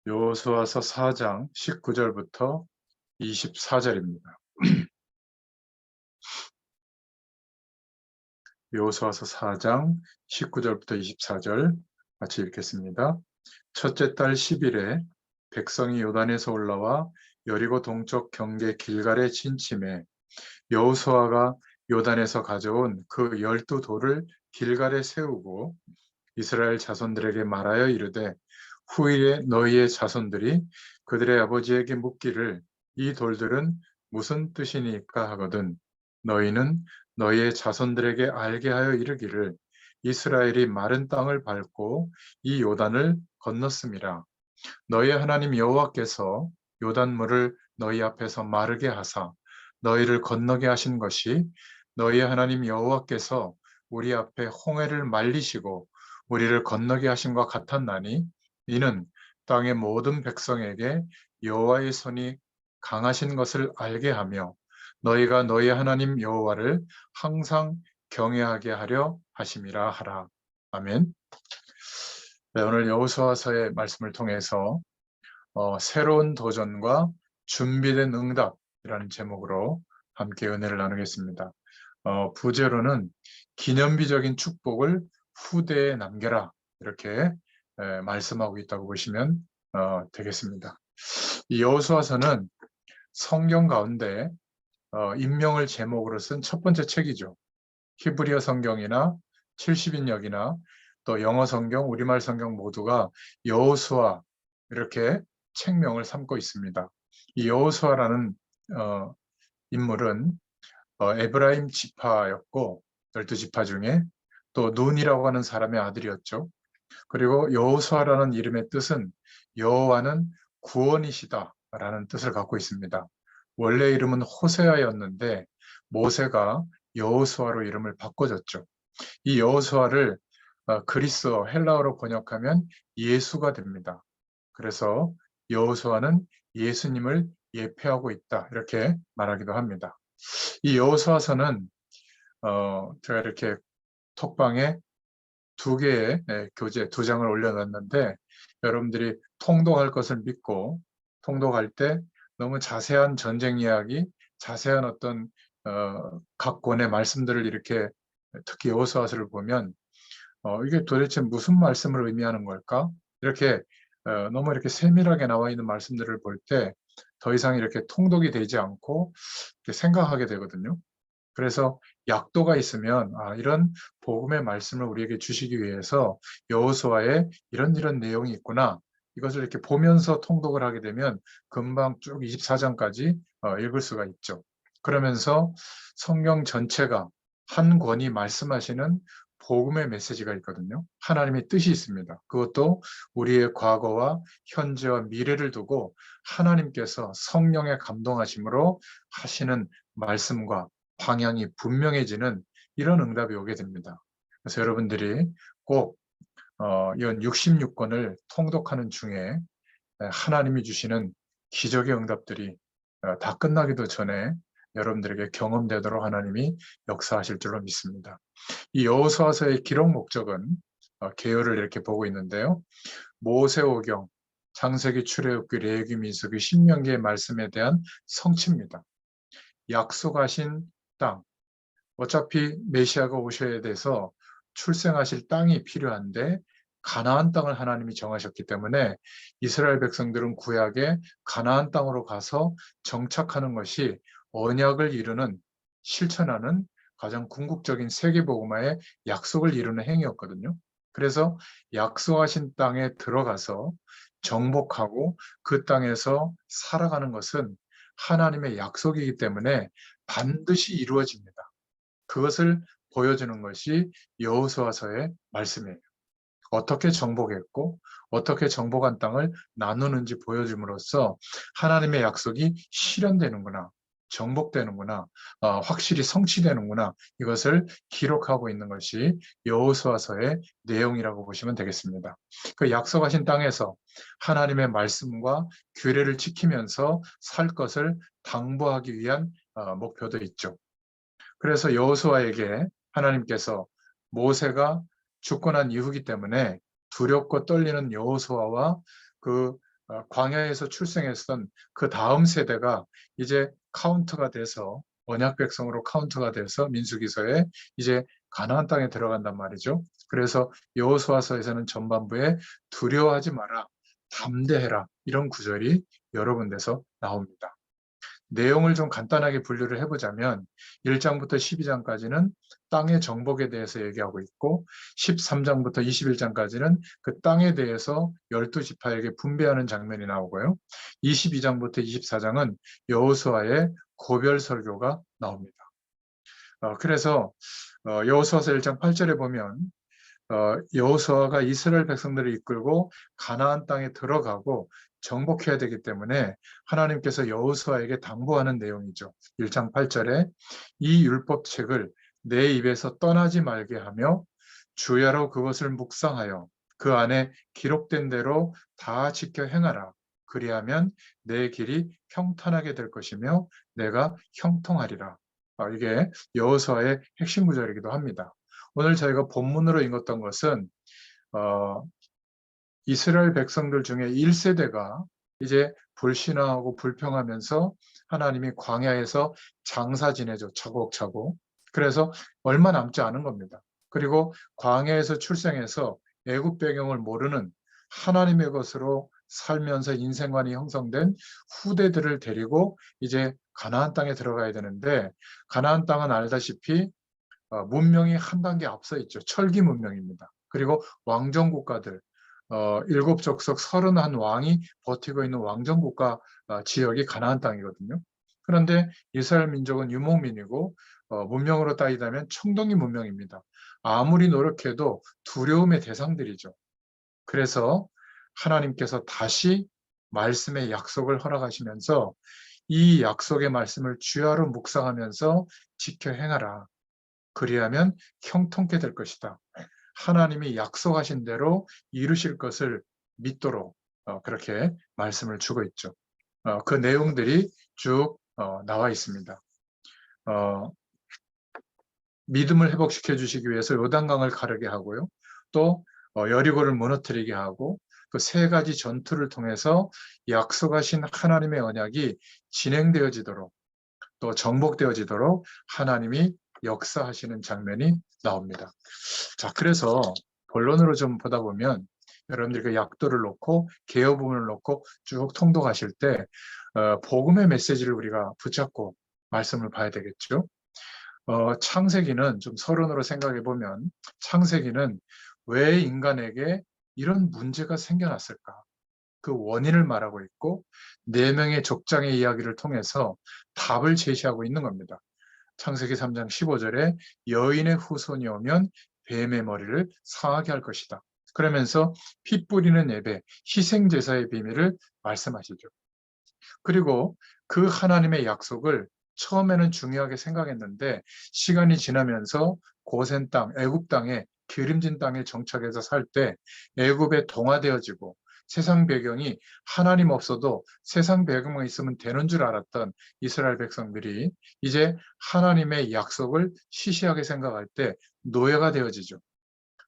여호수아서 4장 19절부터 24절입니다. 여호수아서 4장 19절부터 24절 같이 읽겠습니다. 첫째 달 10일에 백성이 요단에서 올라와 여리고 동쪽 경계 길갈에 진침해 여호수아가 요단에서 가져온 그 12돌을 길갈에 세우고 이스라엘 자손들에게 말하여 이르되 후에 너희의 자손들이 그들의 아버지에게 묻기를 이 돌들은 무슨 뜻이니까 하거든 너희는 너희의 자손들에게 알게 하여 이르기를 이스라엘이 마른 땅을 밟고 이 요단을 건넜음이라. 너희의 하나님 여호와께서 요단물을 너희 앞에서 마르게 하사 너희를 건너게 하신 것이 너희의 하나님 여호와께서 우리 앞에 홍해를 말리시고 우리를 건너게 하신과 같았나니 이는 땅의 모든 백성에게 여호와의 손이 강하신 것을 알게 하며 너희가 너희 하나님 여호와를 항상 경외하게 하려 하심이라 하라. 아멘. 네, 오늘 여호수아서의 말씀을 통해서 새로운 도전과 준비된 응답이라는 제목으로 함께 은혜를 나누겠습니다. 부제로는 기념비적인 축복을 후대에 남겨라 이렇게 말씀하고 있다고 보시면 되겠습니다. 이 여호수아서는 성경 가운데 인명을 제목으로 쓴 첫 번째 책이죠. 히브리어 성경이나 70인역이나 또 영어 성경, 우리말 성경 모두가 여호수아 이렇게 책명을 삼고 있습니다. 이 여호수아라는 인물은 에브라임 지파였고 12지파 중에 또 눈이라고 하는 사람의 아들이었죠. 그리고 여호수아라는 이름의 뜻은 여호와는 구원이시다라는 뜻을 갖고 있습니다. 원래 이름은 호세아였는데 모세가 여호수아로 이름을 바꿔줬죠. 이 여호수아를 그리스어 헬라어로 번역하면 예수가 됩니다. 그래서 여호수아는 예수님을 예표하고 있다 이렇게 말하기도 합니다. 이 여호수아서는 제가 이렇게 톡방에 두 개의 교재 2장을 올려놨는데 여러분들이 통독할 것을 믿고 통독할 때 너무 자세한 전쟁 이야기, 자세한 어떤 각 권의 말씀들을 이렇게 특히 여호수아서를 보면 이게 도대체 무슨 말씀을 의미하는 걸까? 이렇게 너무 이렇게 세밀하게 나와 있는 말씀들을 볼 때 더 이상 이렇게 통독이 되지 않고 이렇게 생각하게 되거든요. 그래서 약도가 있으면 이런 복음의 말씀을 우리에게 주시기 위해서 여호수아에 이런 내용이 있구나. 이것을 이렇게 보면서 통독을 하게 되면 금방 쭉 24장까지 읽을 수가 있죠. 그러면서 성경 전체가 한 권이 말씀하시는 복음의 메시지가 있거든요. 하나님의 뜻이 있습니다. 그것도 우리의 과거와 현재와 미래를 두고 하나님께서 성령의 감동하심으로 하시는 말씀과 방향이 분명해지는 이런 응답이 오게 됩니다. 그래서 여러분들이 꼭 이런 66권을 통독하는 중에 하나님이 주시는 기적의 응답들이 다 끝나기도 전에 여러분들에게 경험되도록 하나님이 역사하실 줄로 믿습니다. 이 여호수아서의 기록 목적은 계열을 이렇게 보고 있는데요. 모세오경, 창세기, 출애굽기, 레위기, 민수기, 신명기의 말씀에 대한 성취입니다. 약속하신 땅, 어차피 메시아가 오셔야 돼서 출생하실 땅이 필요한데 가나안 땅을 하나님이 정하셨기 때문에 이스라엘 백성들은 구약에 가나안 땅으로 가서 정착하는 것이 언약을 이루는 실천하는 가장 궁극적인 세계복음화의 약속을 이루는 행위였거든요. 그래서 약속하신 땅에 들어가서 정복하고 그 땅에서 살아가는 것은 하나님의 약속이기 때문에 반드시 이루어집니다. 그것을 보여주는 것이 여호수아서의 말씀이에요. 어떻게 정복했고 어떻게 정복한 땅을 나누는지 보여줌으로써 하나님의 약속이 실현되는구나, 정복되는구나, 확실히 성취되는구나, 이것을 기록하고 있는 것이 여호수아서의 내용이라고 보시면 되겠습니다. 그 약속하신 땅에서 하나님의 말씀과 규례를 지키면서 살 것을 당부하기 위한 목표도 있죠. 그래서 여호수아에게 하나님께서 모세가 죽고 난 이후기 때문에 두렵고 떨리는 여호수아와 그 광야에서 출생했던 그 다음 세대가 이제 카운트가 돼서 언약 백성으로 카운트가 돼서 민수기서에 이제 가나안 땅에 들어간단 말이죠. 그래서 여호수아서에서는 전반부에 두려워하지 마라, 담대해라 이런 구절이 여러 군데서 나옵니다. 내용을 좀 간단하게 분류를 해보자면 1장부터 12장까지는 땅의 정복에 대해서 얘기하고 있고 13장부터 21장까지는 그 땅에 대해서 12지파에게 분배하는 장면이 나오고요. 22장부터 24장은 여호수아의 고별 설교가 나옵니다. 그래서 여호수아서 1장 8절에 보면 여호수아가 이스라엘 백성들을 이끌고 가나안 땅에 들어가고 정복해야 되기 때문에 하나님께서 여호수아에게 당부하는 내용이죠. 1장 8절에 이 율법책을 내 입에서 떠나지 말게 하며 주야로 그것을 묵상하여 그 안에 기록된 대로 다 지켜 행하라. 그리하면 내 길이 평탄하게 될 것이며 내가 형통하리라. 이게 여호수아의 핵심 구절이기도 합니다. 오늘 저희가 본문으로 읽었던 것은 이스라엘 백성들 중에 1세대가 이제 불신하고 불평하면서 하나님이 광야에서 장사 지내죠. 차곡차곡. 그래서 얼마 남지 않은 겁니다. 그리고 광야에서 출생해서 애굽 배경을 모르는 하나님의 것으로 살면서 인생관이 형성된 후대들을 데리고 이제 가나안 땅에 들어가야 되는데 가나안 땅은 알다시피 문명이 한 단계 앞서 있죠. 철기 문명입니다. 그리고 왕정 국가들, 7족속 31왕이 버티고 있는 왕정 국가 지역이 가나안 땅이거든요. 그런데 이스라엘 민족은 유목민이고 문명으로 따지자면 청동기 문명입니다. 아무리 노력해도 두려움의 대상들이죠. 그래서 하나님께서 다시 말씀의 약속을 허락하시면서 이 약속의 말씀을 주야로 묵상하면서 지켜 행하라. 그리하면 형통케 될 것이다. 하나님이 약속하신 대로 이루실 것을 믿도록 그렇게 말씀을 주고 있죠. 그 내용들이 쭉 나와 있습니다. 믿음을 회복시켜 주시기 위해서 요단강을 가르게 하고요. 또 여리고를 무너뜨리게 하고 그 세 가지 전투를 통해서 약속하신 하나님의 언약이 진행되어지도록 또 정복되어지도록 하나님이 역사하시는 장면이 나옵니다. 자, 그래서 본론으로 좀 보다 보면 여러분들이 그 약도를 놓고 개요 부분을 놓고 쭉 통독하실 때 복음의 메시지를 우리가 붙잡고 말씀을 봐야 되겠죠. 창세기는 좀 서론으로 생각해 보면 창세기는 왜 인간에게 이런 문제가 생겨났을까? 그 원인을 말하고 있고 4명의 족장의 이야기를 통해서 답을 제시하고 있는 겁니다. 창세기 3장 15절에 여인의 후손이 오면 뱀의 머리를 상하게 할 것이다. 그러면서 피 뿌리는 예배, 희생제사의 비밀을 말씀하시죠. 그리고 그 하나님의 약속을 처음에는 중요하게 생각했는데 시간이 지나면서 고센 땅, 애굽 땅에 기름진 땅에 정착해서 살 때 애굽에 동화되어지고 세상 배경이 하나님 없어도 세상 배경만 있으면 되는 줄 알았던 이스라엘 백성들이 이제 하나님의 약속을 시시하게 생각할 때 노예가 되어지죠.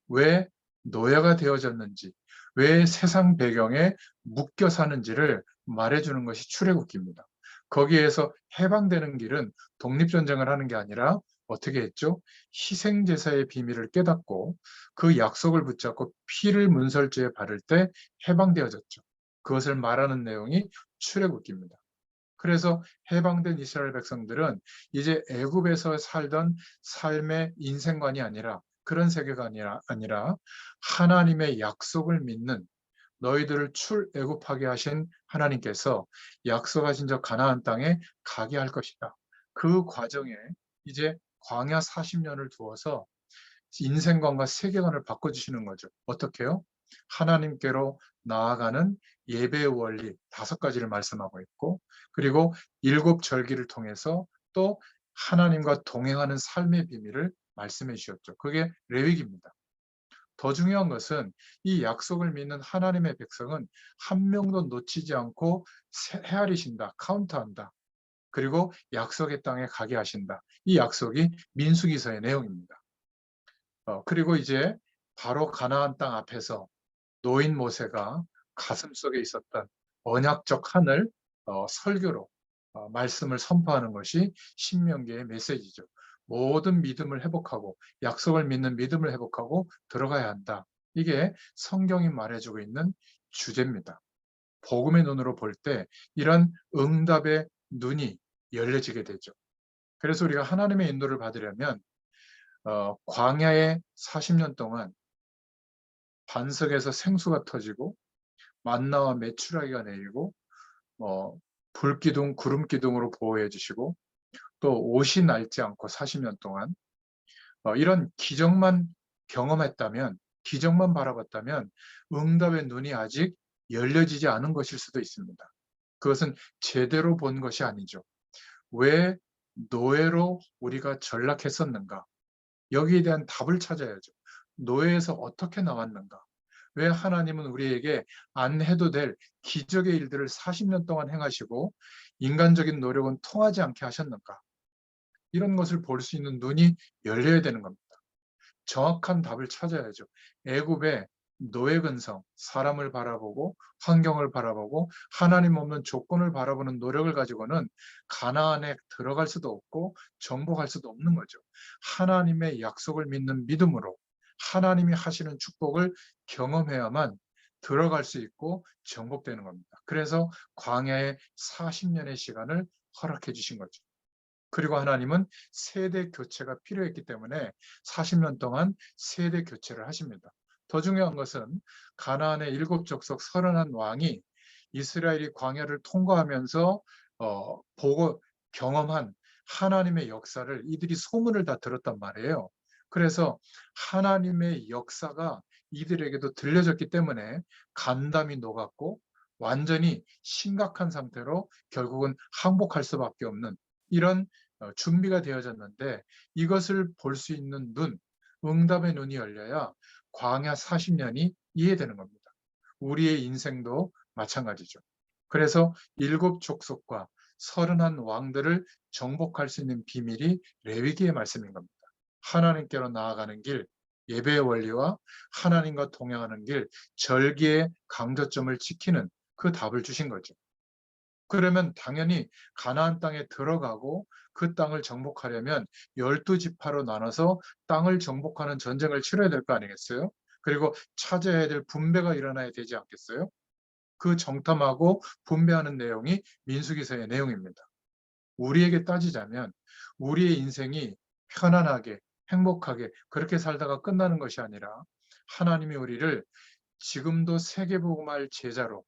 왜 노예가 되어졌는지, 왜 세상 배경에 묶여 사는지를 말해주는 것이 출애굽기입니다. 거기에서 해방되는 길은 독립전쟁을 하는 게 아니라 어떻게 했죠? 희생제사의 비밀을 깨닫고 그 약속을 붙잡고 피를 문설주에 바를 때 해방되어졌죠. 그것을 말하는 내용이 출애굽기입니다. 그래서 해방된 이스라엘 백성들은 이제 애굽에서 살던 삶의 인생관이 아니라 그런 세계관이 아니라 하나님의 약속을 믿는 너희들을 출애굽하게 하신 하나님께서 약속하신 저 가나안 땅에 가게 할 것이다. 그 과정에 이제 광야 40년을 두어서 인생관과 세계관을 바꿔주시는 거죠. 어떻게요? 하나님께로 나아가는 예배의 원리 5가지를 말씀하고 있고 그리고 7절기를 통해서 또 하나님과 동행하는 삶의 비밀을 말씀해 주셨죠. 그게 레위기입니다. 더 중요한 것은 이 약속을 믿는 하나님의 백성은 한 명도 놓치지 않고 헤아리신다, 카운트한다. 그리고 약속의 땅에 가게 하신다. 이 약속이 민수기서의 내용입니다. 그리고 이제 바로 가나안 땅 앞에서 노인 모세가 가슴속에 있었던 언약적 하늘 설교로 말씀을 선포하는 것이 신명기의 메시지죠. 모든 믿음을 회복하고 약속을 믿는 믿음을 회복하고 들어가야 한다. 이게 성경이 말해주고 있는 주제입니다. 복음의 눈으로 볼 때 이런 응답의 눈이 열려지게 되죠. 그래서 우리가 하나님의 인도를 받으려면 광야의 40년 동안 반석에서 생수가 터지고 만나와 메추라기가 내리고 불기둥, 구름기둥으로 보호해 주시고 또 옷이 낡지 않고 40년 동안 이런 기적만 경험했다면, 기적만 바라봤다면 응답의 눈이 아직 열려지지 않은 것일 수도 있습니다. 그것은 제대로 본 것이 아니죠. 왜 노예로 우리가 전락했었는가? 여기에 대한 답을 찾아야죠. 노예에서 어떻게 나왔는가? 왜 하나님은 우리에게 안 해도 될 기적의 일들을 40년 동안 행하시고 인간적인 노력은 통하지 않게 하셨는가? 이런 것을 볼 수 있는 눈이 열려야 되는 겁니다. 정확한 답을 찾아야죠. 애굽의 노예 근성, 사람을 바라보고 환경을 바라보고 하나님 없는 조건을 바라보는 노력을 가지고는 가나안에 들어갈 수도 없고 정복할 수도 없는 거죠. 하나님의 약속을 믿는 믿음으로 하나님이 하시는 축복을 경험해야만 들어갈 수 있고 정복되는 겁니다. 그래서 광야의 40년의 시간을 허락해 주신 거죠. 그리고 하나님은 세대 교체가 필요했기 때문에 40년 동안 세대 교체를 하십니다. 더 중요한 것은 가나안의 7족속 31왕이 이스라엘이 광야를 통과하면서 보고 경험한 하나님의 역사를 이들이 소문을 다 들었단 말이에요. 그래서 하나님의 역사가 이들에게도 들려졌기 때문에 간담이 녹았고 완전히 심각한 상태로 결국은 항복할 수밖에 없는 이런 준비가 되어졌는데 이것을 볼 수 있는 눈, 응답의 눈이 열려야 광야 40년이 이해되는 겁니다. 우리의 인생도 마찬가지죠. 그래서 7족속과 31왕들을 정복할 수 있는 비밀이 레위기의 말씀인 겁니다. 하나님께로 나아가는 길, 예배의 원리와 하나님과 동행하는 길, 절기의 강조점을 지키는 그 답을 주신 거죠. 그러면 당연히 가나안 땅에 들어가고 그 땅을 정복하려면 12지파로 나눠서 땅을 정복하는 전쟁을 치러야 될 거 아니겠어요? 그리고 찾아야 될 분배가 일어나야 되지 않겠어요? 그 정탐하고 분배하는 내용이 민수기서의 내용입니다. 우리에게 따지자면 우리의 인생이 편안하게 행복하게 그렇게 살다가 끝나는 것이 아니라 하나님이 우리를 지금도 세계복음할 제자로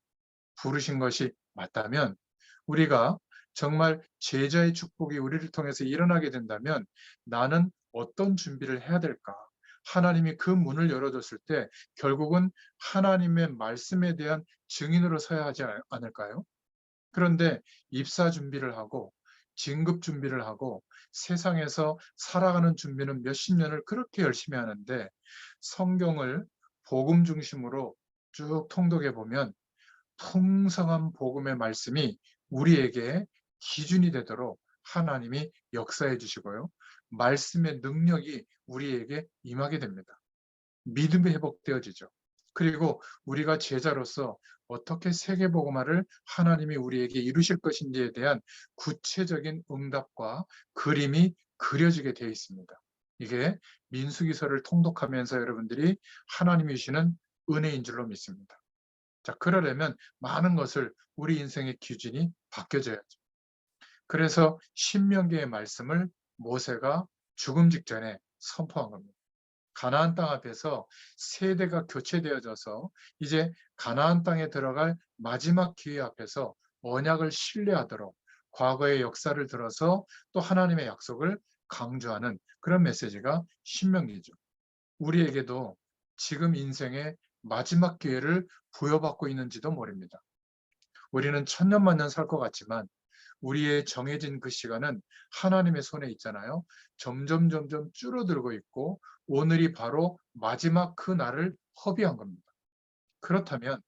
부르신 것이 맞다면 우리가 정말 제자의 축복이 우리를 통해서 일어나게 된다면 나는 어떤 준비를 해야 될까? 하나님이 그 문을 열어줬을 때 결국은 하나님의 말씀에 대한 증인으로 서야 하지 않을까요? 그런데 입사 준비를 하고 진급 준비를 하고 세상에서 살아가는 준비는 몇십 년을 그렇게 열심히 하는데 성경을 복음 중심으로 쭉 통독해 보면 풍성한 복음의 말씀이 우리에게 기준이 되도록 하나님이 역사해 주시고요. 말씀의 능력이 우리에게 임하게 됩니다. 믿음이 회복되어지죠. 그리고 우리가 제자로서 어떻게 세계복음화를 하나님이 우리에게 이루실 것인지에 대한 구체적인 응답과 그림이 그려지게 되어 있습니다. 이게 민수기서를 통독하면서 여러분들이 하나님이 주시는 은혜인 줄로 믿습니다. 자, 그러려면 많은 것을 우리 인생의 기준이 바뀌어져야죠. 그래서 신명기의 말씀을 모세가 죽음 직전에 선포한 겁니다. 가나안 땅 앞에서 세대가 교체되어져서 이제 가나안 땅에 들어갈 마지막 기회 앞에서 언약을 신뢰하도록 과거의 역사를 들어서 또 하나님의 약속을 강조하는 그런 메시지가 신명기죠. 우리에게도 지금 인생의 마지막 기회를 부여받고 있는지도 모릅니다. 우리는 천년만년 살 것 같지만 우리의 정해진 그 시간은 하나님의 손에 있잖아요. 점점 줄어들고 있고 오늘이 바로 마지막 그 날을 허비한 겁니다. 그렇다면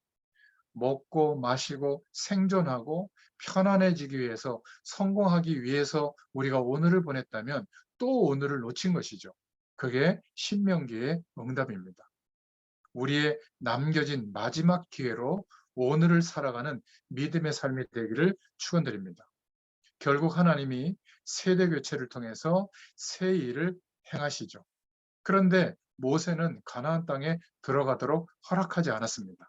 먹고 마시고 생존하고 편안해지기 위해서 성공하기 위해서 우리가 오늘을 보냈다면 또 오늘을 놓친 것이죠. 그게 신명기의 응답입니다. 우리의 남겨진 마지막 기회로 오늘을 살아가는 믿음의 삶이 되기를 축원드립니다. 결국 하나님이 세대 교체를 통해서 새 일을 행하시죠. 그런데 모세는 가나안 땅에 들어가도록 허락하지 않았습니다.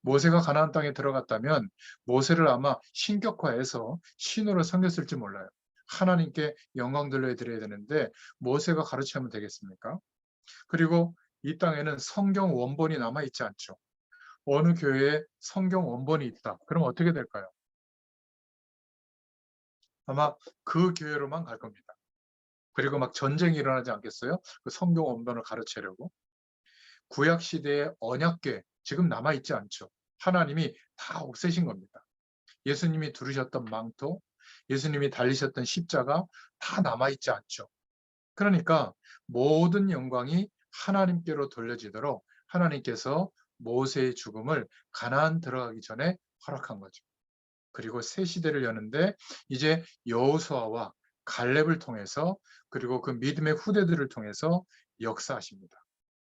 모세가 가나안 땅에 들어갔다면 모세를 아마 신격화해서 신으로 섬겼을지 몰라요. 하나님께 영광 돌려드려야 되는데 모세가 가르치면 되겠습니까? 그리고 이 땅에는 성경 원본이 남아있지 않죠. 어느 교회에 성경 원본이 있다. 그럼 어떻게 될까요? 아마 그 교회로만 갈 겁니다. 그리고 막 전쟁이 일어나지 않겠어요? 그 성경 원본을 가르치려고. 구약 시대의 언약궤 지금 남아있지 않죠. 하나님이 다 없애신 겁니다. 예수님이 두르셨던 망토, 예수님이 달리셨던 십자가 다 남아있지 않죠. 그러니까 모든 영광이 하나님께로 돌려지도록 하나님께서 모세의 죽음을 가나안 들어가기 전에 허락한 거죠. 그리고 새 시대를 여는데 이제 여호수아와 갈렙을 통해서 그리고 그 믿음의 후대들을 통해서 역사하십니다.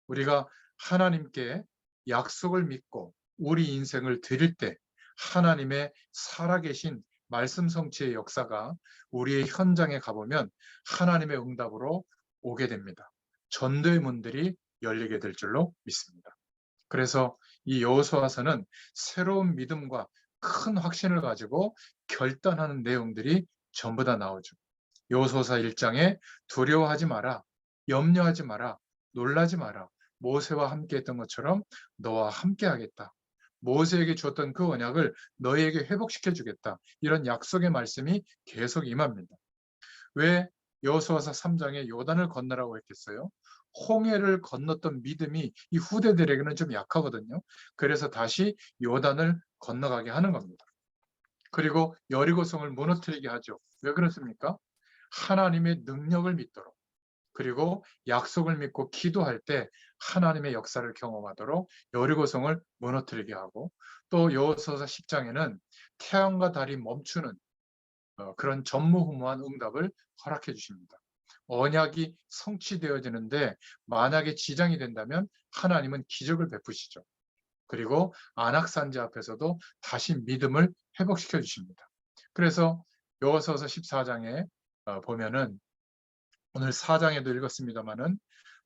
우리가 하나님께 약속을 믿고 우리 인생을 드릴 때 하나님의 살아계신 말씀 성취의 역사가 우리의 현장에 가보면 하나님의 응답으로 오게 됩니다. 전도의 문들이 열리게 될 줄로 믿습니다. 그래서 이 여호수아서는 새로운 믿음과 큰 확신을 가지고 결단하는 내용들이 전부 다 나오죠. 여호수아서 1장에 두려워하지 마라, 염려하지 마라, 놀라지 마라. 모세와 함께 했던 것처럼 너와 함께 하겠다. 모세에게 주었던 그 언약을 너희에게 회복시켜 주겠다. 이런 약속의 말씀이 계속 임합니다. 왜 여호수아서 3장에 요단을 건너라고 했겠어요? 홍해를 건넜던 믿음이 이 후대들에게는 좀 약하거든요. 그래서 다시 요단을 건너가게 하는 겁니다. 그리고 여리고성을 무너뜨리게 하죠. 왜 그렇습니까? 하나님의 능력을 믿도록 그리고 약속을 믿고 기도할 때 하나님의 역사를 경험하도록 여리고성을 무너뜨리게 하고 또 여호수아서 10장에는 태양과 달이 멈추는 그런 전무후무한 응답을 허락해 주십니다. 언약이 성취되어지는데 만약에 지장이 된다면 하나님은 기적을 베푸시죠. 그리고 안악산지 앞에서도 다시 믿음을 회복시켜 주십니다. 그래서 여호수아서 14장에 보면은 오늘 4장에도 읽었습니다마는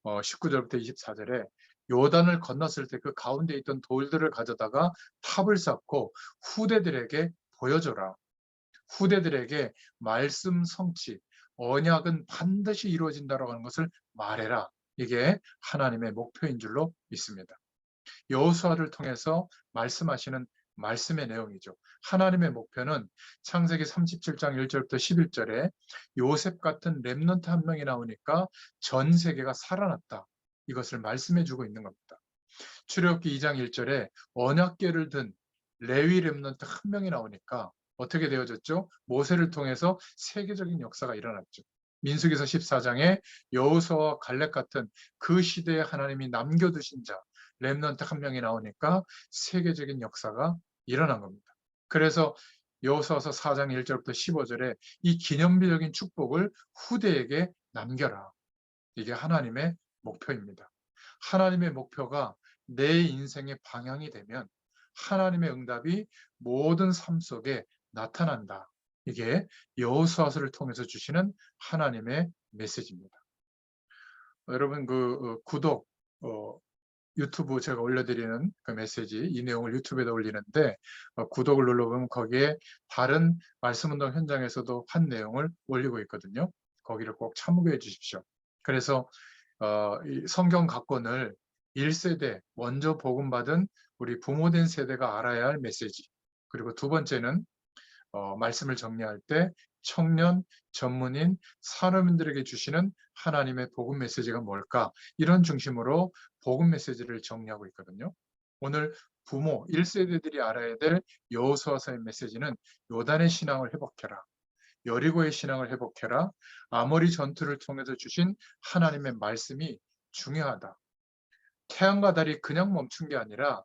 19절부터 24절에 요단을 건넜을 때 그 가운데 있던 돌들을 가져다가 탑을 쌓고 후대들에게 보여줘라. 후대들에게 말씀 성취, 언약은 반드시 이루어진다라고 하는 것을 말해라. 이게 하나님의 목표인 줄로 믿습니다. 여호수아를 통해서 말씀하시는 말씀의 내용이죠. 하나님의 목표는 창세기 37장 1절부터 11절에 요셉 같은 렘넌트 한 명이 나오니까 전 세계가 살아났다. 이것을 말씀해 주고 있는 겁니다. 출애굽기 2장 1절에 언약궤를 든 레위 렘넌트 한 명이 나오니까 어떻게 되어졌죠? 모세를 통해서 세계적인 역사가 일어났죠. 민수기서 14장에 여호수아와 갈렙 같은 그 시대에 하나님이 남겨두신 자 렘넌트 한 명이 나오니까 세계적인 역사가 일어난 겁니다. 그래서 여호수아서 4장 1절부터 15절에 이 기념비적인 축복을 후대에게 남겨라. 이게 하나님의 목표입니다. 하나님의 목표가 내 인생의 방향이 되면 하나님의 응답이 모든 삶 속에 나타난다. 이게 여호수아서를 통해서 주시는 하나님의 메시지입니다. 여러분 구독 유튜브 제가 올려드리는 그 메시지 이 내용을 유튜브에다 올리는데 구독을 눌러보면 거기에 다른 말씀운동 현장에서도 한 내용을 올리고 있거든요. 거기를 꼭 참고해 주십시오. 그래서 이 성경 각권을 1세대 먼저 복음받은 우리 부모된 세대가 알아야 할 메시지 그리고 두 번째는 말씀을 정리할 때 청년, 전문인, 산업인들에게 주시는 하나님의 복음 메시지가 뭘까? 이런 중심으로 복음 메시지를 정리하고 있거든요. 오늘 부모, 1세대들이 알아야 될 여호수아서의 메시지는 요단의 신앙을 회복해라. 여리고의 신앙을 회복해라. 아모리 전투를 통해서 주신 하나님의 말씀이 중요하다. 태양과 달이 그냥 멈춘 게 아니라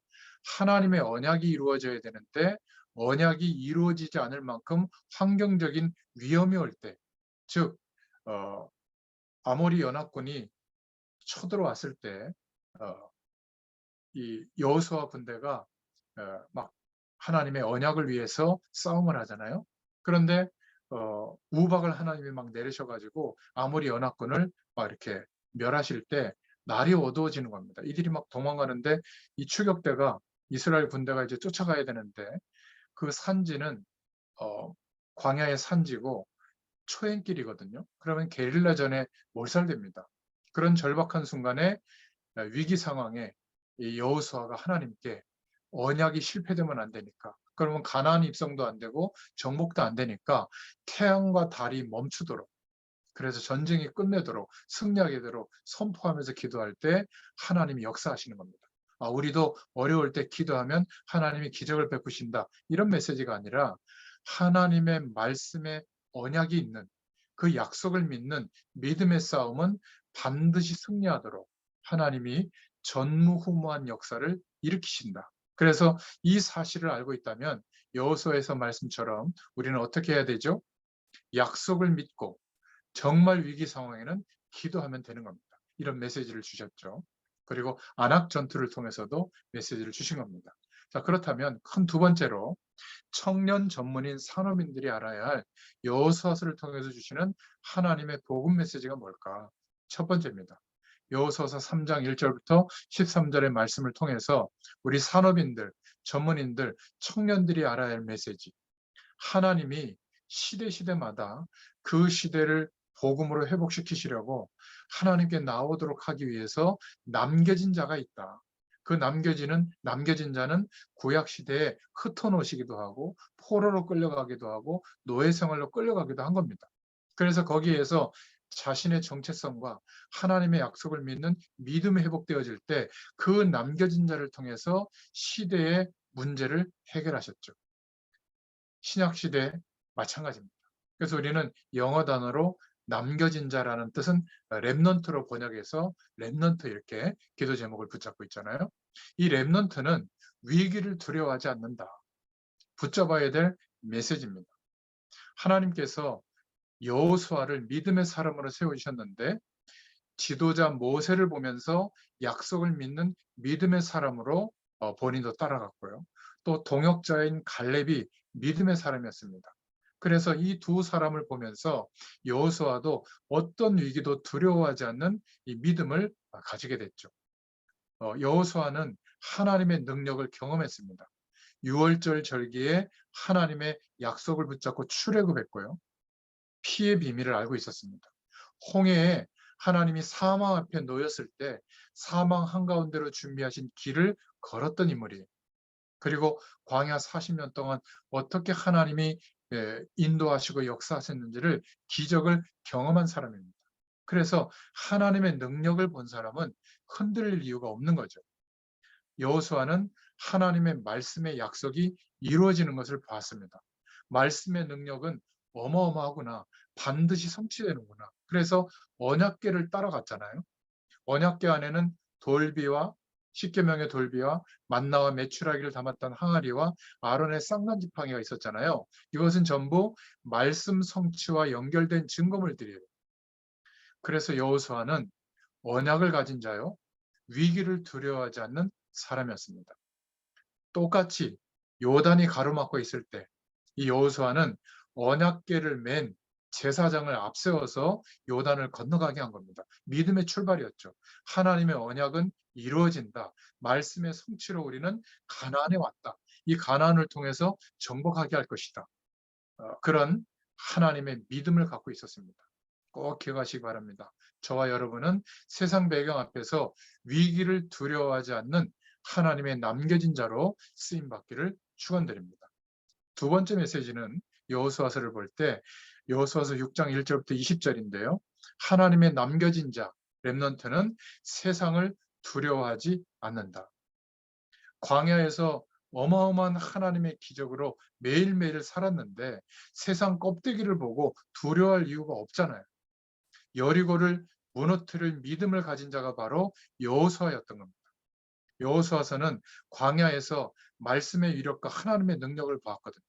하나님의 언약이 이루어져야 되는데 언약이 이루어지지 않을 만큼 환경적인 위험이 올 때, 즉 아모리 연합군이 쳐들어왔을 때 이 여호수아 군대가 막 하나님의 언약을 위해서 싸움을 하잖아요. 그런데 우박을 하나님이 막 내리셔가지고 아무리 연합군을 막 이렇게 멸하실 때 날이 어두워지는 겁니다. 이들이 막 도망가는데 이 추격대가 이스라엘 군대가 이제 쫓아가야 되는데 그 산지는 어, 광야의 산지고 초행길이거든요. 그러면 게릴라전에 몰살됩니다. 그런 절박한 순간에 위기 상황에 이 여호수아가 하나님께 언약이 실패되면 안 되니까 그러면 가나안 입성도 안 되고 정복도 안 되니까 태양과 달이 멈추도록 그래서 전쟁이 끝내도록 승리하게 되도록 선포하면서 기도할 때 하나님이 역사하시는 겁니다. 우리도 어려울 때 기도하면 하나님이 기적을 베푸신다. 이런 메시지가 아니라 하나님의 말씀에 언약이 있는 그 약속을 믿는 믿음의 싸움은 반드시 승리하도록 하나님이 전무후무한 역사를 일으키신다. 그래서 이 사실을 알고 있다면 여호수아에서 말씀처럼 우리는 어떻게 해야 되죠? 약속을 믿고 정말 위기 상황에는 기도하면 되는 겁니다. 이런 메시지를 주셨죠. 그리고 안악 전투를 통해서도 메시지를 주신 겁니다. 자, 그렇다면 큰 두 번째로 청년 전문인 산업인들이 알아야 할 여호수아서를 통해서 주시는 하나님의 복음 메시지가 뭘까? 첫 번째입니다. 여호수아서 3장 1절부터 13절의 말씀을 통해서 우리 산업인들, 전문인들, 청년들이 알아야 할 메시지. 하나님이 시대마다 그 시대를 복음으로 회복시키시려고 하나님께 나오도록 하기 위해서 남겨진 자가 있다. 그 남겨진 자는 구약 시대에 흩어놓으시기도 하고 포로로 끌려가기도 하고 노예 생활로 끌려가기도 한 겁니다. 그래서 거기에서 자신의 정체성과 하나님의 약속을 믿는 믿음이 회복되어질 때 그 남겨진 자를 통해서 시대의 문제를 해결하셨죠. 신약 시대 마찬가지입니다. 그래서 우리는 영어 단어로 남겨진 자라는 뜻은 렘넌트로 번역해서 렘넌트 이렇게 기도 제목을 붙잡고 있잖아요. 이 렘넌트는 위기를 두려워하지 않는다. 붙잡아야 될 메시지입니다. 하나님께서 여호수아를 믿음의 사람으로 세우셨는데 지도자 모세를 보면서 약속을 믿는 믿음의 사람으로 본인도 따라갔고요. 또 동역자인 갈렙이 믿음의 사람이었습니다. 그래서 이 두 사람을 보면서 여호수아도 어떤 위기도 두려워하지 않는 이 믿음을 가지게 됐죠. 여호수아는 하나님의 능력을 경험했습니다. 6월절 절기에 하나님의 약속을 붙잡고 출애굽했고요. 피의 비밀을 알고 있었습니다. 홍해에 하나님이 사망 앞에 놓였을 때 사망 한가운데로 준비하신 길을 걸었던 인물이에요. 그리고 광야 40년 동안 어떻게 하나님이 인도하시고 역사하셨는지를 기적을 경험한 사람입니다. 그래서 하나님의 능력을 본 사람은 흔들릴 이유가 없는 거죠. 여호수아는 하나님의 말씀의 약속이 이루어지는 것을 봤습니다. 말씀의 능력은 어마어마하구나. 반드시 성취되는구나. 그래서 언약궤를 따라갔잖아요. 언약궤 안에는 돌비와 십계명의 돌비와 만나와 메추라기를 담았던 항아리와 아론의 쌍난 지팡이가 있었잖아요. 이것은 전부 말씀 성취와 연결된 증거물들이에요. 그래서 여호수아는 언약을 가진 자요, 위기를 두려워하지 않는 사람이었습니다. 똑같이 요단이 가로막고 있을 때 이 여호수아는 언약궤를 맨 제사장을 앞세워서 요단을 건너가게 한 겁니다. 믿음의 출발이었죠. 하나님의 언약은 이루어진다. 말씀의 성취로 우리는 가나안에 왔다. 이 가나안을 통해서 정복하게 할 것이다. 그런 하나님의 믿음을 갖고 있었습니다. 꼭 기억하시기 바랍니다. 저와 여러분은 세상 배경 앞에서 위기를 두려워하지 않는 하나님의 남겨진 자로 쓰임받기를 축원드립니다. 두 번째 메시지는 여호수아서를 볼 때 여호수아서 6장 1절부터 20절인데요. 하나님의 남겨진 자, 렘넌트는 세상을 두려워하지 않는다. 광야에서 어마어마한 하나님의 기적으로 매일매일 살았는데 세상 껍데기를 보고 두려워할 이유가 없잖아요. 여리고를 무너뜨릴 믿음을 가진 자가 바로 여호수아였던 겁니다. 여호수아서는 광야에서 말씀의 위력과 하나님의 능력을 보았거든요.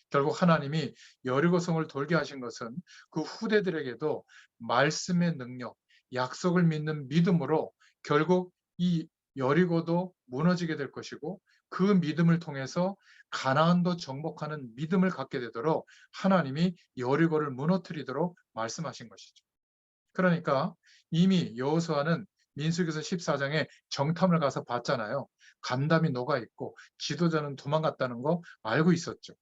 결국 하나님이 여리고성을 돌게 하신 것은 그 후대들에게도 말씀의 능력, 약속을 믿는 믿음으로 결국 이 여리고도 무너지게 될 것이고 그 믿음을 통해서 가나안도 정복하는 믿음을 갖게 되도록 하나님이 여리고를 무너뜨리도록 말씀하신 것이죠. 그러니까 이미 여호수아는 민수기서 14장에 정탐을 가서 봤잖아요. 간담이 녹아 있고 지도자는 도망갔다는 거 알고 있었죠.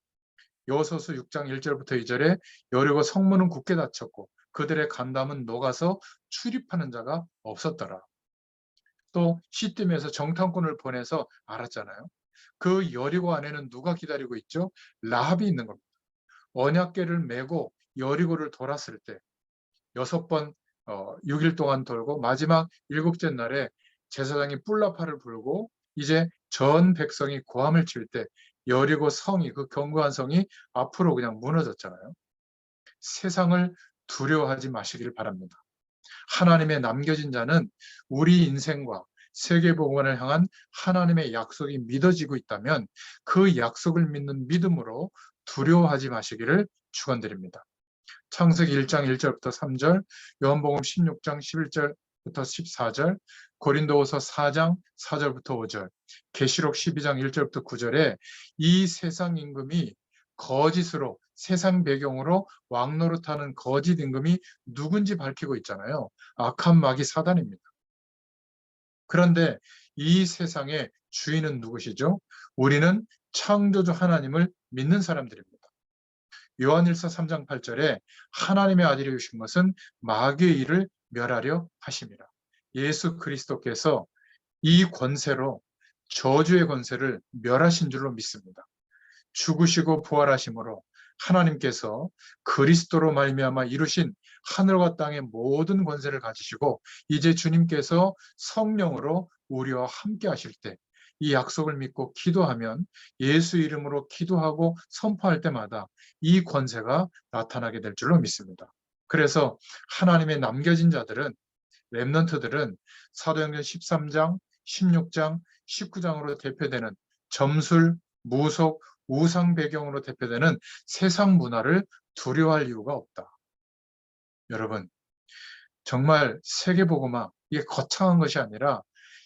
여호수아 6장 1절부터 2절에 여리고 성문은 굳게 닫혔고 그들의 간담은 녹아서 출입하는 자가 없었더라. 또 시딤에서 정탐꾼을 보내서 알았잖아요. 그 여리고 안에는 누가 기다리고 있죠? 라합이 있는 겁니다. 언약궤를 메고 여리고를 돌았을 때 6번 6일 동안 돌고 마지막 7째 날에 제사장이 뿔나팔을 불고 이제 전 백성이 고함을 칠 때 여리고 성이, 그 견고한 성이 앞으로 그냥 무너졌잖아요. 세상을 두려워하지 마시길 바랍니다. 하나님의 남겨진 자는 우리 인생과 세계복음을 향한 하나님의 약속이 믿어지고 있다면 그 약속을 믿는 믿음으로 두려워하지 마시기를 축원드립니다. 창세기 1장 1절부터 3절, 요한복음 16장 11절부터 14절, 고린도후서 4장 4절부터 5절, 계시록 12장 1절부터 9절에 이 세상 임금이 거짓으로 세상 배경으로 왕노릇하는 거짓 임금이 누군지 밝히고 있잖아요. 악한 마귀 사단입니다. 그런데 이 세상의 주인은 누구시죠? 우리는 창조주 하나님을 믿는 사람들입니다. 요한일서 3장 8절에 하나님의 아들이 오신 것은 마귀의 일을 멸하려 하심이라. 예수 그리스도께서 이 권세로 저주의 권세를 멸하신 줄로 믿습니다. 죽으시고 부활하심으로 하나님께서 그리스도로 말미암아 이루신 하늘과 땅의 모든 권세를 가지시고 이제 주님께서 성령으로 우리와 함께 하실 때 이 약속을 믿고 기도하면 예수 이름으로 기도하고 선포할 때마다 이 권세가 나타나게 될 줄로 믿습니다. 그래서 하나님의 남겨진 자들은, 렘넌트들은 사도행전 13장, 16장, 19장으로 대표되는 점술, 무속, 우상 배경으로 대표되는 세상 문화를 두려워할 이유가 없다. 여러분, 정말 세계복음화, 이게 거창한 것이 아니라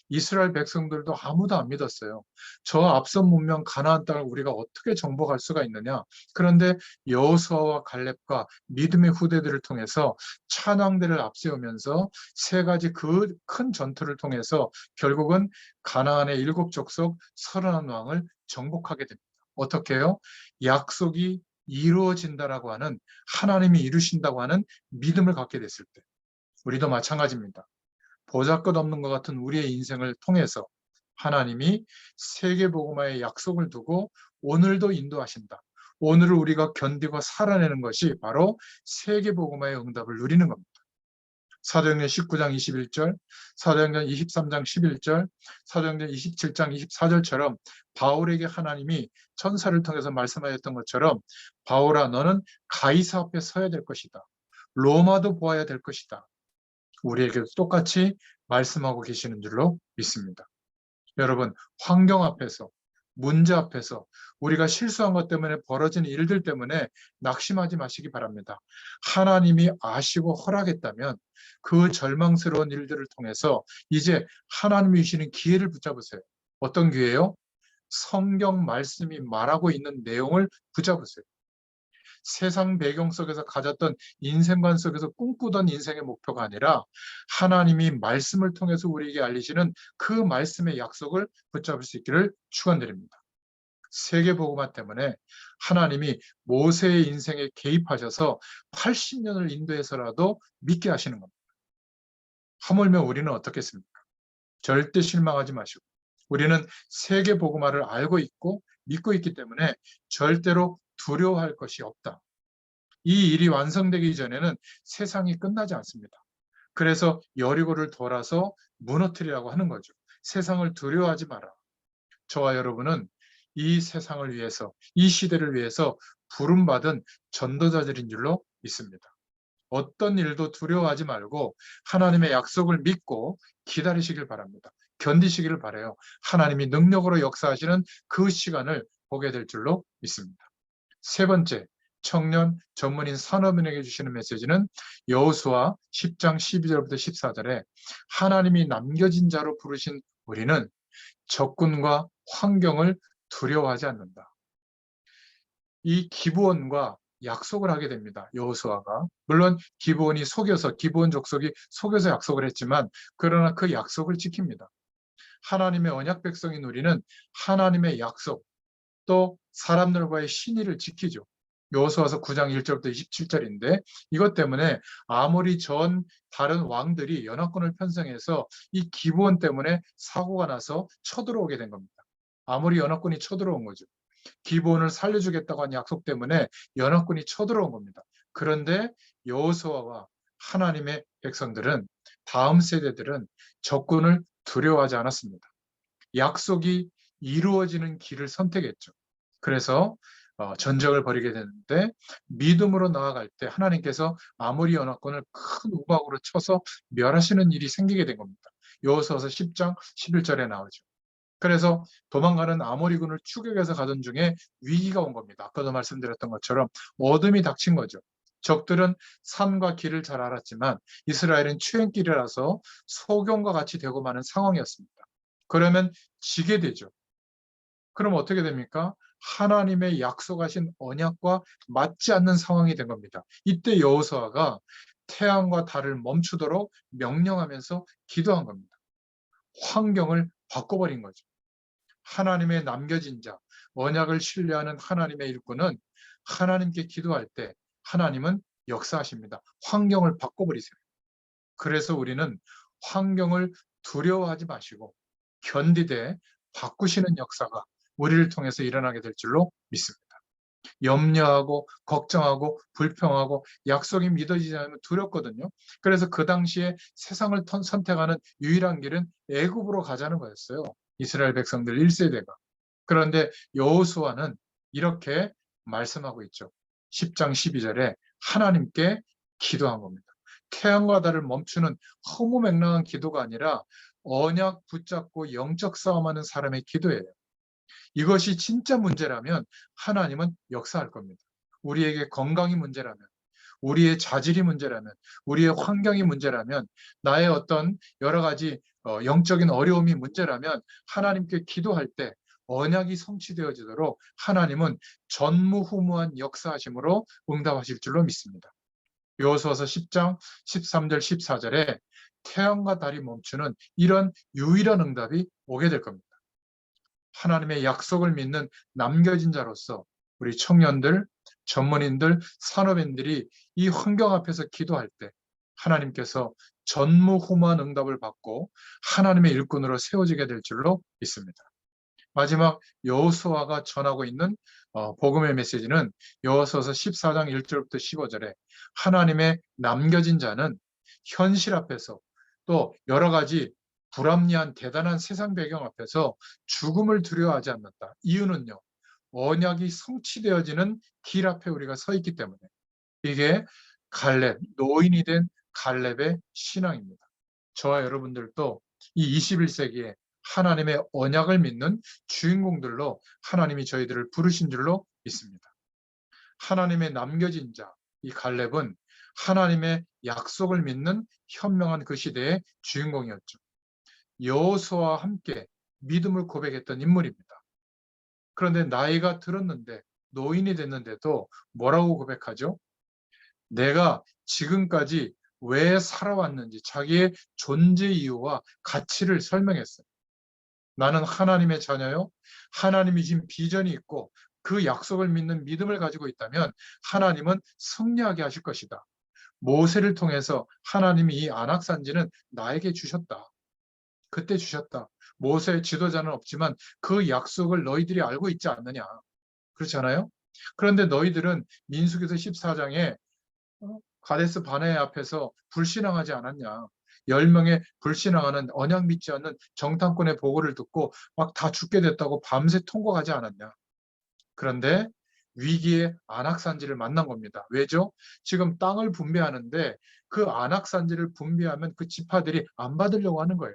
이스라엘 백성들도 아무도 안 믿었어요. 저 앞선 문명 가나안 땅을 우리가 어떻게 정복할 수가 있느냐. 그런데 여호수아와 갈렙과 믿음의 후대들을 통해서 찬양대를 앞세우면서 세 가지 그 큰 전투를 통해서 결국은 가나안의 7족속 31왕을 정복하게 됩니다. 어떻게 해요? 약속이 이루어진다라고 하는, 하나님이 이루신다고 하는 믿음을 갖게 됐을 때 우리도 마찬가지입니다. 보잘것없는 것 같은 우리의 인생을 통해서 하나님이 세계복음화의 약속을 두고 오늘도 인도하신다. 오늘을 우리가 견디고 살아내는 것이 바로 세계복음화의 응답을 누리는 겁니다. 사도행전 19장 21절, 사도행전 23장 11절, 사도행전 27장 24절처럼 바울에게 하나님이 천사를 통해서 말씀하셨던 것처럼 바울아 너는 가이사 앞에 서야 될 것이다. 로마도 보아야 될 것이다. 우리에게도 똑같이 말씀하고 계시는 줄로 믿습니다. 여러분, 환경 앞에서, 문제 앞에서 우리가 실수한 것 때문에 벌어진 일들 때문에 낙심하지 마시기 바랍니다. 하나님이 아시고 허락했다면 그 절망스러운 일들을 통해서 이제 하나님이 주시는 기회를 붙잡으세요. 어떤 기회요? 성경 말씀이 말하고 있는 내용을 붙잡으세요. 세상 배경 속에서 가졌던 인생관 속에서 꿈꾸던 인생의 목표가 아니라 하나님이 말씀을 통해서 우리에게 알리시는 그 말씀의 약속을 붙잡을 수 있기를 축원드립니다. 세계복음화 때문에 하나님이 모세의 인생에 개입하셔서 80년을 인도해서라도 믿게 하시는 겁니다. 하물며 우리는 어떻겠습니까? 절대 실망하지 마시고 우리는 세계복음화를 알고 있고 믿고 있기 때문에 절대로 두려워할 것이 없다. 이 일이 완성되기 전에는 세상이 끝나지 않습니다. 그래서 여리고를 돌아서 무너뜨리라고 하는 거죠. 세상을 두려워하지 마라. 저와 여러분은 이 세상을 위해서, 이 시대를 위해서 부름받은 전도자들인 줄로 믿습니다. 어떤 일도 두려워하지 말고 하나님의 약속을 믿고 기다리시길 바랍니다. 견디시기를 바라요. 하나님이 능력으로 역사하시는 그 시간을 보게 될 줄로 믿습니다. 세 번째, 청년 전문인 산업인에게 주시는 메시지는 여호수아 10장 12절부터 14절에 하나님이 남겨진 자로 부르신 우리는 적군과 환경을 두려워하지 않는다. 이 기브온과 약속을 하게 됩니다. 여호수아가. 물론 기브온이 속여서, 기브온 족속이 속여서 약속을 했지만 그러나 그 약속을 지킵니다. 하나님의 언약 백성인 우리는 하나님의 약속, 또 사람들과의 신의를 지키죠. 여호수아서 9장 1절부터 27절인데 이것 때문에 아모리 전 다른 왕들이 연합군을 편성해서 이 기브온 때문에 사고가 나서 쳐들어오게 된 겁니다. 아모리 연합군이 쳐들어온 거죠. 기브온을 살려주겠다고 한 약속 때문에 연합군이 쳐들어온 겁니다. 그런데 여호수아와 하나님의 백성들은, 다음 세대들은 적군을 두려워하지 않았습니다. 약속이 이루어지는 길을 선택했죠. 그래서 전쟁을 벌이게 되는데 믿음으로 나아갈 때 하나님께서 아모리 연합군을 큰 우박으로 쳐서 멸하시는 일이 생기게 된 겁니다. 여호수아서 10장 11절에 나오죠. 그래서 도망가는 아모리군을 추격해서 가던 중에 위기가 온 겁니다. 아까도 말씀드렸던 것처럼 어둠이 닥친 거죠. 적들은 산과 길을 잘 알았지만 이스라엘은 추행길이라서 소경과 같이 되고 마는 상황이었습니다. 그러면 지게 되죠. 그럼 어떻게 됩니까? 하나님의 약속하신 언약과 맞지 않는 상황이 된 겁니다. 이때 여호수아가 태양과 달을 멈추도록 명령하면서 기도한 겁니다. 환경을 바꿔버린 거죠. 하나님의 남겨진 자, 언약을 신뢰하는 하나님의 일꾼은 하나님께 기도할 때 하나님은 역사하십니다. 환경을 바꿔버리세요. 그래서 우리는 환경을 두려워하지 마시고 견디되 바꾸시는 역사가 우리를 통해서 일어나게 될 줄로 믿습니다. 염려하고 걱정하고 불평하고 약속이 믿어지지 않으면 두렵거든요. 그래서 그 당시에 세상을 선택하는 유일한 길은 애굽으로 가자는 거였어요. 이스라엘 백성들 1세대가. 그런데 여호수아는 이렇게 말씀하고 있죠. 10장 12절에 하나님께 기도한 겁니다. 태양과 달을 멈추는 허무맹랑한 기도가 아니라 언약 붙잡고 영적 싸움하는 사람의 기도예요. 이것이 진짜 문제라면 하나님은 역사할 겁니다. 우리에게 건강이 문제라면, 우리의 자질이 문제라면, 우리의 환경이 문제라면, 나의 어떤 여러 가지 영적인 어려움이 문제라면 하나님께 기도할 때 언약이 성취되어지도록 하나님은 전무후무한 역사하심으로 응답하실 줄로 믿습니다. 여호수아서 10장 13절 14절에 태양과 달이 멈추는 이런 유일한 응답이 오게 될 겁니다. 하나님의 약속을 믿는 남겨진 자로서 우리 청년들, 전문인들, 산업인들이 이 환경 앞에서 기도할 때 하나님께서 전무후무한 응답을 받고 하나님의 일꾼으로 세워지게 될 줄로 믿습니다. 마지막 여호수아가 전하고 있는 복음의 메시지는 여호수아서 14장 1절부터 15절에 하나님의 남겨진 자는 현실 앞에서 또 여러 가지 불합리한 대단한 세상 배경 앞에서 죽음을 두려워하지 않는다. 이유는요. 언약이 성취되어지는 길 앞에 우리가 서 있기 때문에. 이게 갈렙, 노인이 된 갈렙의 신앙입니다. 저와 여러분들도 이 21세기에 하나님의 언약을 믿는 주인공들로 하나님이 저희들을 부르신 줄로 믿습니다. 하나님의 남겨진 자, 이 갈렙은 하나님의 약속을 믿는 현명한 그 시대의 주인공이었죠. 여호수아와 함께 믿음을 고백했던 인물입니다. 그런데 나이가 들었는데 노인이 됐는데도 뭐라고 고백하죠? 내가 지금까지 왜 살아왔는지 자기의 존재 이유와 가치를 설명했어요. 나는 하나님의 자녀요. 하나님이 진 비전이 있고 그 약속을 믿는 믿음을 가지고 있다면 하나님은 승리하게 하실 것이다. 모세를 통해서 하나님이 이 안악산지는 나에게 주셨다. 그때 주셨다. 모세의 지도자는 없지만 그 약속을 너희들이 알고 있지 않느냐. 그렇잖아요. 그런데 너희들은 민수기서 14장에 가데스 바네 앞에서 불신앙하지 않았냐. 10명의 불신앙하는 언약 믿지 않는 정탐꾼의 보고를 듣고 막 다 죽게 됐다고 밤새 통곡하지 않았냐. 그런데 위기의 안악산지를 만난 겁니다. 왜죠? 지금 땅을 분배하는데 그 안악산지를 분배하면 그 지파들이 안 받으려고 하는 거예요.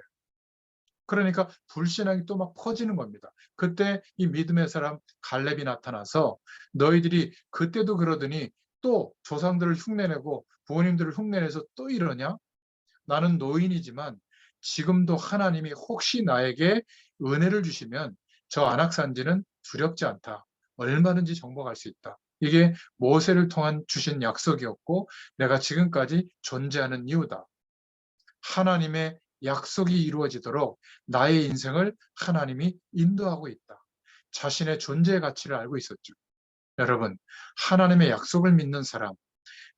그러니까 불신앙이 또 막 퍼지는 겁니다. 그때 이 믿음의 사람 갈렙이 나타나서 너희들이 그때도 그러더니 또 조상들을 흉내내고 부모님들을 흉내내서 또 이러냐? 나는 노인이지만 지금도 하나님이 혹시 나에게 은혜를 주시면 저 안악산지는 두렵지 않다. 얼마든지 정복할 수 있다. 이게 모세를 통한 주신 약속이었고 내가 지금까지 존재하는 이유다. 하나님의 약속이 이루어지도록 나의 인생을 하나님이 인도하고 있다. 자신의 존재의 가치를 알고 있었죠. 여러분, 하나님의 약속을 믿는 사람,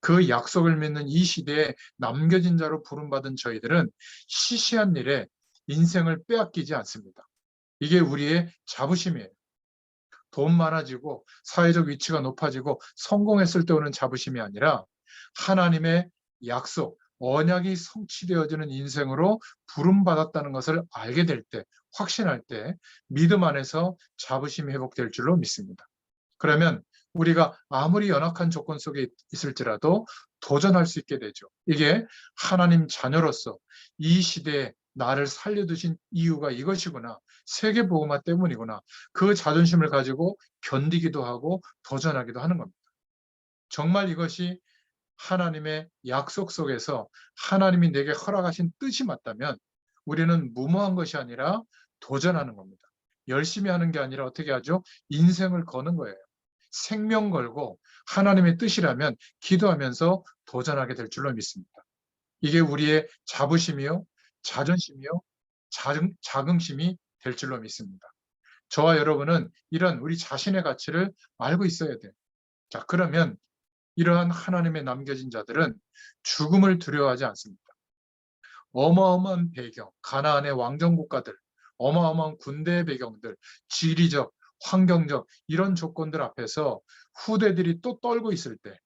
그 약속을 믿는 이 시대에 남겨진 자로 부름받은 저희들은 시시한 일에 인생을 빼앗기지 않습니다. 이게 우리의 자부심이에요. 돈 많아지고 사회적 위치가 높아지고 성공했을 때 오는 자부심이 아니라 하나님의 약속, 언약이 성취되어지는 인생으로 부름받았다는 것을 알게 될 때, 확신할 때 믿음 안에서 자부심이 회복될 줄로 믿습니다. 그러면 우리가 아무리 연약한 조건 속에 있을지라도 도전할 수 있게 되죠. 이게 하나님 자녀로서 이 시대에 나를 살려두신 이유가 이것이구나. 세계보험화 때문이구나. 그 자존심을 가지고 견디기도 하고 도전하기도 하는 겁니다. 정말 이것이 하나님의 약속 속에서 하나님이 내게 허락하신 뜻이 맞다면 우리는 무모한 것이 아니라 도전하는 겁니다. 열심히 하는 게 아니라 어떻게 하죠? 인생을 거는 거예요. 생명 걸고 하나님의 뜻이라면 기도하면서 도전하게 될 줄로 믿습니다. 이게 우리의 자부심이요, 자존심이요, 자긍심이 될 줄로 믿습니다. 저와 여러분은 이런 우리 자신의 가치를 알고 있어야 돼요. 자, 그러면 이러한 하나님의 남겨진 자들은 죽음을 두려워하지 않습니다. 어마어마한 배경, 가나안의 왕정 국가들, 어마어마한 군대의 배경들, 지리적, 환경적 이런 조건들 앞에서 후대들이 또 떨고 있을 때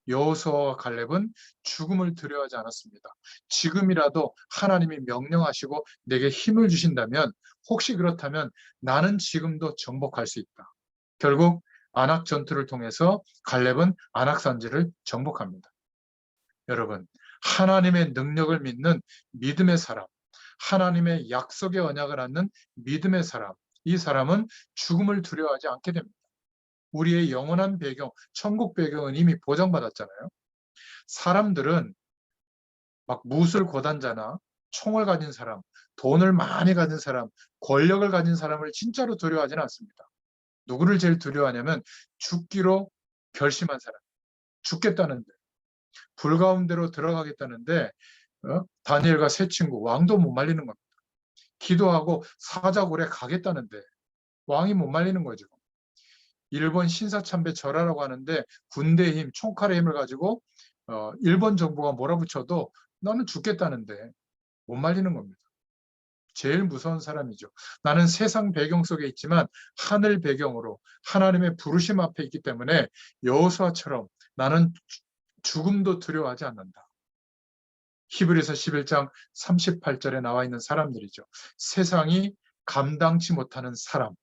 여호수아와 갈렙은 죽음을 두려워하지 않았습니다. 지금이라도 하나님이 명령하시고 내게 힘을 주신다면 혹시 그렇다면 나는 지금도 정복할 수 있다. 결국 안악 전투를 통해서 갈렙은 안악 산지를 정복합니다. 여러분, 하나님의 능력을 믿는 믿음의 사람, 하나님의 약속의 언약을 갖는 믿음의 사람, 이 사람은 죽음을 두려워하지 않게 됩니다. 우리의 영원한 배경, 천국 배경은 이미 보장받았잖아요. 사람들은 막 무술 고단자나 총을 가진 사람, 돈을 많이 가진 사람, 권력을 가진 사람을 진짜로 두려워하지는 않습니다. 누구를 제일 두려워하냐면 죽기로 결심한 사람, 죽겠다는데, 불 가운데로 들어가겠다는데 다니엘과 세 친구, 왕도 못 말리는 겁니다. 기도하고 사자굴에 가겠다는데 왕이 못 말리는 거죠. 일본 신사참배 절하라고 하는데 군대의 힘, 총칼의 힘을 가지고 일본 정부가 몰아붙여도 나는 죽겠다는데 못 말리는 겁니다. 제일 무서운 사람이죠. 나는 세상 배경 속에 있지만 하늘 배경으로 하나님의 부르심 앞에 있기 때문에 여호수아처럼 나는 죽음도 두려워하지 않는다. 히브리서 11장 38절에 나와 있는 사람들이죠. 세상이 감당치 못하는 사람,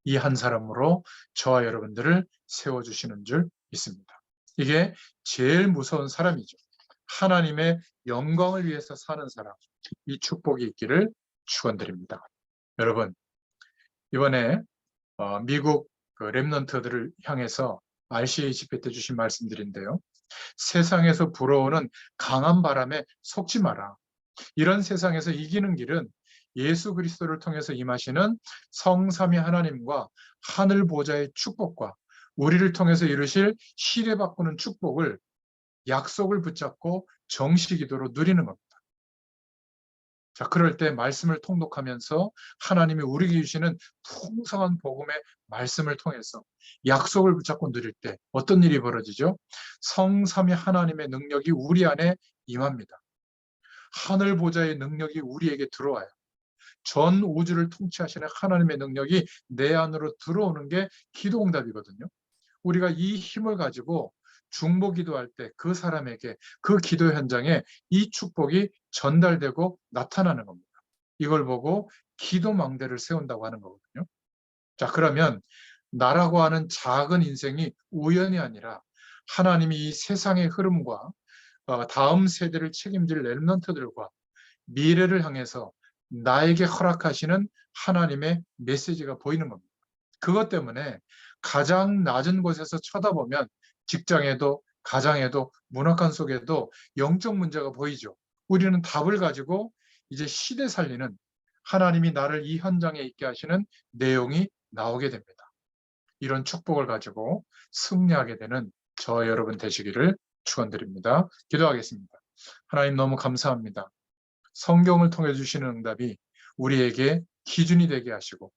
이 한 사람으로 저와 여러분들을 세워주시는 줄 믿습니다. 이게 제일 무서운 사람이죠. 하나님의 영광을 위해서 사는 사람, 이 축복이 있기를 축원드립니다. 여러분, 이번에 미국 렘넌트들을 향해서 RCA 집회 때 주신 말씀들인데요. 세상에서 불어오는 강한 바람에 속지 마라. 이런 세상에서 이기는 길은 예수 그리스도를 통해서 임하시는 성삼위 하나님과 하늘 보좌의 축복과 우리를 통해서 이루실 시대 바꾸는 축복을 약속을 붙잡고 정시기도로 누리는 겁니다. 자, 그럴 때 말씀을 통독하면서 하나님이 우리에게 주시는 풍성한 복음의 말씀을 통해서 약속을 붙잡고 누릴 때 어떤 일이 벌어지죠? 성삼위 하나님의 능력이 우리 안에 임합니다. 하늘 보좌의 능력이 우리에게 들어와요. 전 우주를 통치하시는 하나님의 능력이 내 안으로 들어오는 게 기도응답이거든요. 우리가 이 힘을 가지고 중보 기도할 때 그 사람에게 그 기도 현장에 이 축복이 전달되고 나타나는 겁니다. 이걸 보고 기도 망대를 세운다고 하는 거거든요. 자, 그러면 나라고 하는 작은 인생이 우연이 아니라 하나님이 이 세상의 흐름과 다음 세대를 책임질 렘넌트들과 미래를 향해서 나에게 허락하시는 하나님의 메시지가 보이는 겁니다. 그것 때문에 가장 낮은 곳에서 쳐다보면 직장에도 가장에도 문화관 속에도 영적 문제가 보이죠. 우리는 답을 가지고 이제 시대 살리는 하나님이 나를 이 현장에 있게 하시는 내용이 나오게 됩니다. 이런 축복을 가지고 승리하게 되는 저와 여러분 되시기를 축원드립니다. 기도하겠습니다. 하나님 너무 감사합니다. 성경을 통해 주시는 응답이 우리에게 기준이 되게 하시고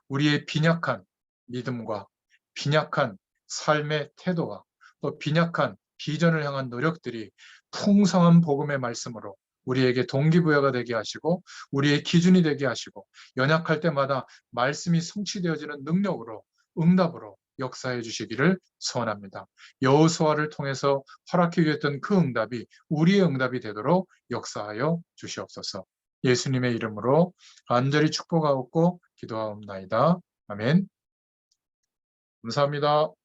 우리의 빈약한 믿음과 빈약한 삶의 태도와 또 빈약한 비전을 향한 노력들이 풍성한 복음의 말씀으로 우리에게 동기부여가 되게 하시고 우리의 기준이 되게 하시고 연약할 때마다 말씀이 성취되어지는 능력으로 응답으로 역사해 주시기를 소원합니다. 여호수아를 통해서 허락해 주셨던 그 응답이 우리의 응답이 되도록 역사하여 주시옵소서. 예수님의 이름으로 간절히 축복하옵고 기도하옵나이다. 아멘. 감사합니다.